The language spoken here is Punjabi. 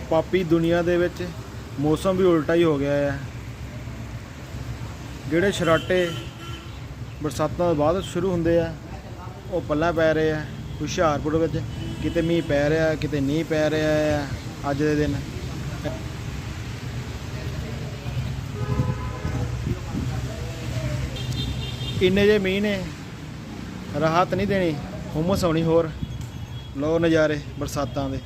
ਪਾਪੀ ਦੁਨੀਆ ਦੇ ਵਿੱਚ ਮੌਸਮ ਵੀ ਉਲਟਾ ਹੀ ਹੋ ਗਿਆ ਹੈ। ਜਿਹੜੇ ਛਰਾਟੇ ਬਰਸਾਤਾਂ ਤੋਂ ਬਾਅਦ ਸ਼ੁਰੂ ਹੁੰਦੇ ਆ ਉਹ ਪੱਲਾ ਪੈ ਰਹੇ ਆ। ਹੁਸ਼ਿਆਰਪੁਰ ਵਿੱਚ ਕਿਤੇ ਮੀਂਹ ਪੈ ਰਿਹਾ, ਕਿਤੇ ਨਹੀਂ ਪੈ ਰਿਹਾ ਹੈ ਅੱਜ ਦੇ ਦਿਨ। ਇੰਨੇ ਜੇ ਮੀਂਹ ਨੇ ਰਾਹਤ ਨਹੀਂ ਦੇਣੀ, ਹੁਮਸ ਹੋਣੀ ਹੋਰ। ਲਓ ਨਜ਼ਾਰੇ ਬਰਸਾਤਾਂ ਦੇ।